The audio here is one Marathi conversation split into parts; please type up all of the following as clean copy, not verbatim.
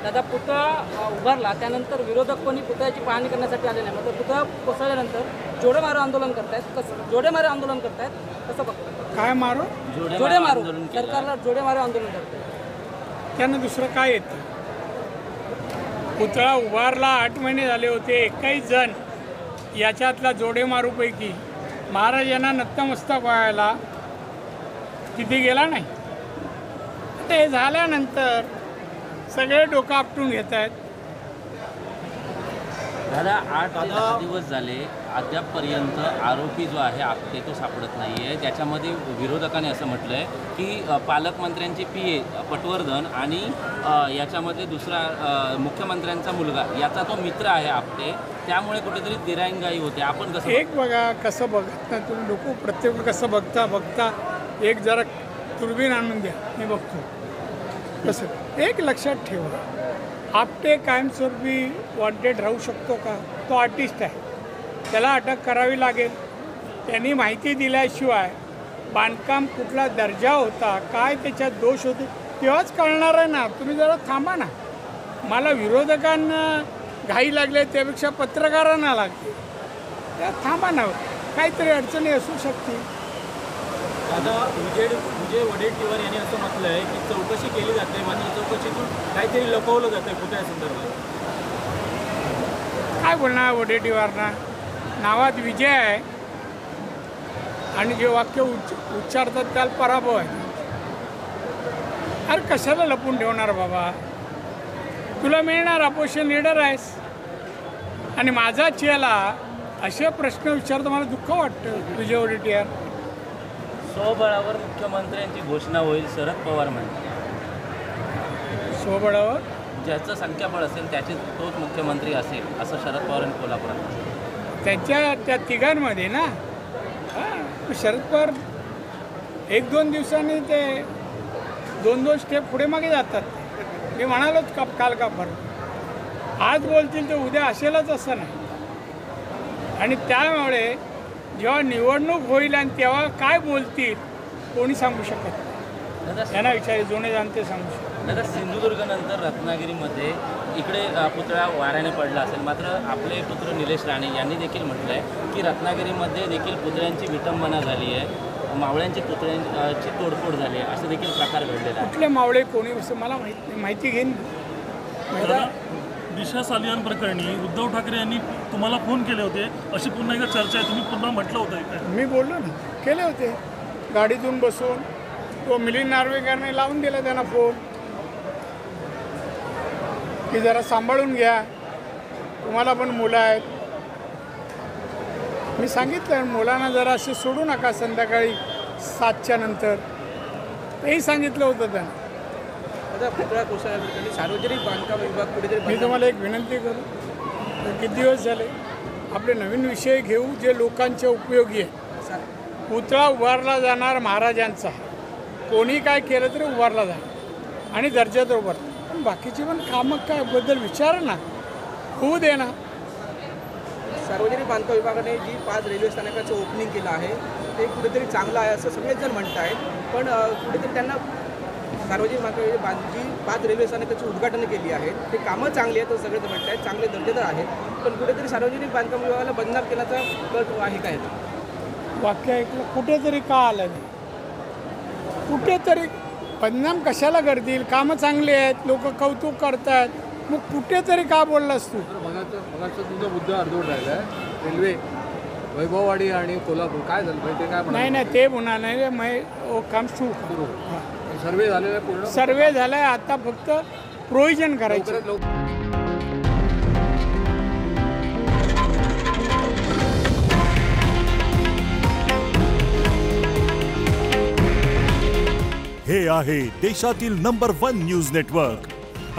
दादा पुतळा उभारला त्यानंतर विरोधक कोणी पुतळ्याची पाहणी करण्यासाठी आले नाही, मात्र पुतळा कोसळल्यानंतर जोडेमारो आंदोलन करतायत. कसं जोडेमारो आंदोलन करतायत कसं बघतो? काय मारो? जोडेमारो सरकारला जोडेमारो आंदोलन करतात. त्यांना दुसरं काय येतं? पुतळा उभारला 8 महिने झाले होते. 21 जण याच्यातला जोडेमारूपैकी महाराजांना नतमस्तक व्हायला तिथे गेला नाही. ते झाल्यानंतर सगळे डोकं आपटून घेत आहेत. दादा 8 ते 10 दिवस झाले अद्यापपर्यंत आरोपी जो आहे आपटे तो सापडत नाही आहे. त्याच्यामध्ये विरोधकांनी असं म्हटलं आहे की पालकमंत्र्यांचे PA पटवर्धन आणि याच्यामध्ये दुसरा मुख्यमंत्र्यांचा मुलगा याचा तो मित्र आहे आपटे, त्यामुळे कुठेतरी दिरांगाई होते. आपण कसं एक बघा कसं बघत ना तुम्ही लोक, प्रत्येक कसं बघता एक जरा दुर्बीण आणून द्या, मी बघतो कसं. एक लक्षात ठेवा, आपटे कायमस्वरूपी वॉन्टेड राहू शकतो का? तो आर्टिस्ट आहे, त्याला अटक करावी लागेल. त्यांनी माहिती दिल्याशिवाय बांधकाम कुठला दर्जा होता, काय त्याच्यात दोष होते तेव्हाच कळणार आहे ना. तुम्ही जरा थांबा ना. मला विरोधकांना घाई लागले त्यापेक्षा पत्रकारांना लागते, त्या थांबा ना. काहीतरी अडचणी असू शकते. आता विजय वडेट्टीवार यांनी असं म्हटलं आहे की चौकशी केली जाते, मात्र चौकशीतून काहीतरी लपवलं जातं आहे पुतळ्यासंदर्भात. काय बोलणार वडेट्टीवारना? नावात विजय आहे आणि जे वाक्य उच्चारतात त्याला पराभव आहे. अरे कशाला लपून ठेवणार बाबा? तुला मिळणार, अपोजिशन लीडर आहेस. आणि माझा चेला असे प्रश्न विचारतो, मला दुःख वाटतं. विजय वडेट्टीवार स्वबळावर मुख्यमंत्र्यांची घोषणा होईल, शरद पवार म्हणतात. स्वबळावर ज्याचं संख्याबळ असेल त्याचे तोच मुख्यमंत्री असेल असं शरद पवारांनी कोल्हापुरात. त्या तिघांमध्ये ना शरद पवार 1-2 दिवसांनी ते 2-2 स्टेप पुढे मागे जातात. मी म्हणालोच काल का फरक. आज बोलतील तर उद्या असेलच असं नाही. आणि त्यामुळे जेव्हा निवडणूक होईल आणि तेव्हा काय बोलतील कोणी सांगू शकत नाही. त्यांना विचार जुने जाणते सांगू शकतात. दादा सिंधुदुर्गनंतर रत्नागिरीमध्ये इकडे पुतळा वाऱ्याने पडला असेल, मात्र आपले पुत्र निलेश राणे यांनी देखील म्हटलं आहे की रत्नागिरीमध्ये देखील पुतळ्यांची विटंबना झाली आहे, मावळ्यांची पुतळ्यांची तोडफोड झाली आहे, असं देखील प्रकार घडलेला आहे. कुठले मावळे कोणी असं मला माहिती घेईन. दिशा सालियान प्रकरणी उद्धव ठाकरे यांनी तुम्हाला फोन केले होते अशी पुन्हा एकदा चर्चा आहे, तुम्ही पुन्हा म्हटलं होतं? मी बोललो ना, केले होते. गाडीतून बसून तो मिलिंद नार्वेकरने लावून दिला त्यांना फोन की जरा सांभाळून घ्या, तुम्हाला पण मुलं आहेत. मी सांगितलं मुलांना जरा असे सोडू नका संध्याकाळी 7च्या नंतर, तेही सांगितलं होतं त्यांना. आता पुतळा कोसळल्याप्रकरणी सार्वजनिक बांधकाम विभाग कुठेतरी मी तुम्हाला एक विनंती करू, किती दिवस झाले आपले नवीन विषय घेऊ जे लोकांच्या उपयोगी आहे. पुतळा उभारला जाणार महाराजांचा, कोणी काय केलं तरी उभारला जाणार आणि दर्जात उभारला. पण बाकीची पण कामं काय बद्दल विचार ना, होऊ दे ना. सार्वजनिक बांधकाम विभागाने जी 5 रेल्वे स्थानकाचं ओपनिंग केलं आहे ते कुठेतरी चांगलं आहे असं सगळेच जण म्हणत आहेत. पण कुठेतरी त्यांना सार्वजनिक बांधकाम जी 5 रेल्वे स्थानकाची उद्घाटन केली आहेत ते कामं चांगली आहेत, सगळे ते म्हणत आहेत, चांगले दर्जेदार आहेत. पण कुठेतरी सार्वजनिक बांधकाम विभागाला बदनाम केल्याचा कट आहे काय? वाक्य ऐकलं कुठेतरी का आलं नाही? कुठेतरी बदनाम कशाला करतील? कामं चांगली आहेत, लोक कौतुक करतात, मग कुठेतरी का बोललास तू? मगाचा तुमचा मुद्दा अर्धवट राहिला आहे. रेल्वे वैभववाडी आणि कोल्हापूर काय झालं पाहिजे ते काय? नाही ते म्हणा नाही, मग काम सुरू. सर्वे झालेला पूर्ण सर्वे झालाय, आता फक्त प्रोव्हिजन करायचं. हे आहे देशातील नंबर 1 न्यूज नेटवर्क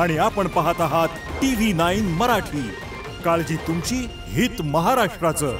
आणि आपण पाहत आहात TV9 मराठी. काळजी तुमची, हित महाराष्ट्राचं.